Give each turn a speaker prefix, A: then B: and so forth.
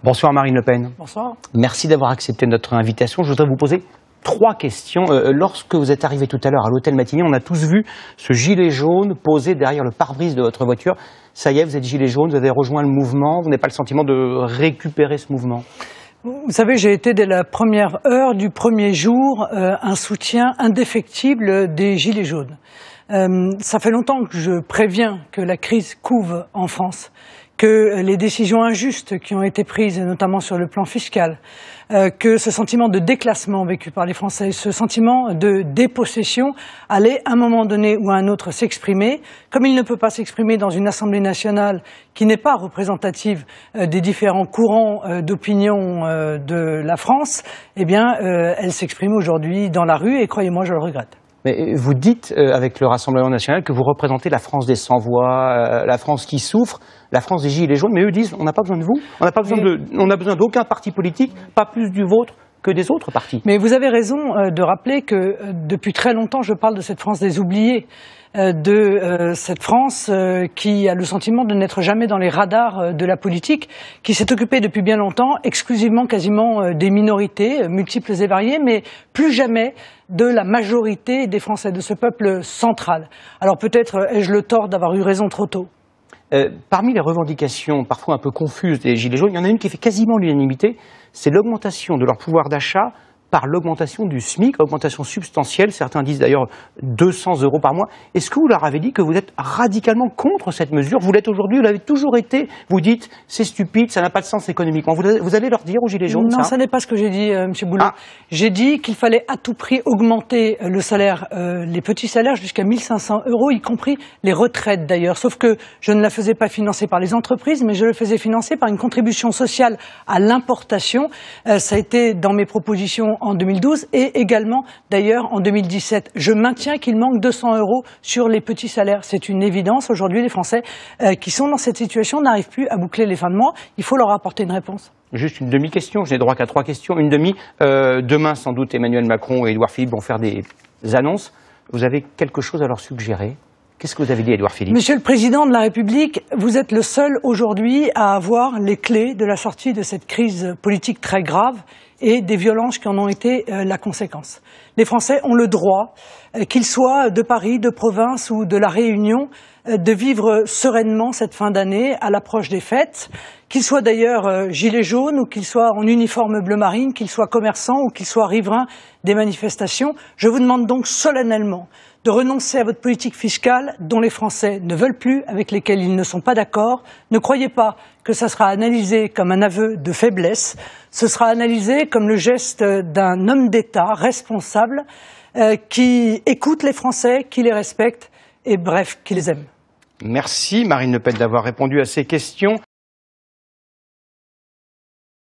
A: Bonsoir Marine Le Pen.
B: Bonsoir.
A: Merci d'avoir accepté notre invitation. Je voudrais vous poser 3 questions. Lorsque vous êtes arrivé tout à l'heure à l'hôtel Matignon, on a tous vu ce gilet jaune posé derrière le pare-brise de votre voiture. Ça y est, vous êtes gilet jaune, vous avez rejoint le mouvement. Vous n'avez pas le sentiment de récupérer ce mouvement?
B: Vous savez, j'ai été dès la première heure du premier jour un soutien indéfectible des Gilets jaunes. Ça fait longtemps que je préviens que la crise couve en France, que les décisions injustes qui ont été prises, notamment sur le plan fiscal, que ce sentiment de déclassement vécu par les Français, ce sentiment de dépossession allait à un moment donné ou à un autre s'exprimer. Comme il ne peut pas s'exprimer dans une Assemblée nationale qui n'est pas représentative des différents courants d'opinion de la France, eh bien, elle s'exprime aujourd'hui dans la rue et croyez-moi, je le regrette.
A: Mais vous dites avec le Rassemblement national que vous représentez la France des sans-voix, la France qui souffre, la France des Gilets jaunes, mais eux disent on n'a pas besoin de vous, on n'a besoin d'aucun parti politique, pas plus du vôtre que des autres partis.
B: Mais vous avez raison de rappeler que depuis très longtemps je parle de cette France des oubliés, de cette France qui a le sentiment de n'être jamais dans les radars de la politique, qui s'est occupée depuis bien longtemps exclusivement quasiment des minorités multiples et variées, mais plus jamais de la majorité des Français, de ce peuple central. Alors peut-être ai-je le tort d'avoir eu raison trop tôt.
A: Parmi les revendications parfois un peu confuses des Gilets jaunes, il y en a une qui fait quasiment l'unanimité, c'est l'augmentation de leur pouvoir d'achat par l'augmentation du SMIC, augmentation substantielle, certains disent d'ailleurs 200 € par mois. Est-ce que vous leur avez dit que vous êtes radicalement contre cette mesure? Vous l'êtes aujourd'hui, vous l'avez toujours été, vous dites c'est stupide, ça n'a pas de sens économiquement. Vous allez leur dire aux Gilets jaunes
B: Non,
A: ça
B: n'est pas ce que j'ai dit, M. Boulot. J'ai dit qu'il fallait à tout prix augmenter le salaire, les petits salaires jusqu'à 1 500 €, y compris les retraites d'ailleurs. Sauf que je ne la faisais pas financer par les entreprises, mais je le faisais financer par une contribution sociale à l'importation. Ça a été dans mes propositions en 2012 et également d'ailleurs en 2017. Je maintiens qu'il manque 200 € sur les petits salaires. C'est une évidence. Aujourd'hui, les Français qui sont dans cette situation n'arrivent plus à boucler les fins de mois. Il faut leur apporter une réponse.
A: Juste une demi-question, je n'ai droit qu'à 3 questions. Une demi, demain sans doute Emmanuel Macron et Édouard Philippe vont faire des annonces. Vous avez quelque chose à leur suggérer? Qu'est-ce que vous avez dit à Édouard Philippe?
B: Monsieur le Président de la République, vous êtes le seul aujourd'hui à avoir les clés de la sortie de cette crise politique très grave et des violences qui en ont été la conséquence. Les Français ont le droit, qu'ils soient de Paris, de province ou de La Réunion, de vivre sereinement cette fin d'année à l'approche des fêtes, qu'ils soient d'ailleurs gilets jaunes ou qu'ils soient en uniforme bleu marine, qu'ils soient commerçants ou qu'ils soient riverains des manifestations. Je vous demande donc solennellement de renoncer à votre politique fiscale dont les Français ne veulent plus, avec lesquels ils ne sont pas d'accord. Ne croyez pas que ça sera analysé comme un aveu de faiblesse. Ce sera analysé comme le geste d'un homme d'État responsable qui écoute les Français, qui les respecte et bref, qui les aime.
A: Merci Marine Le Pen d'avoir répondu à ces questions.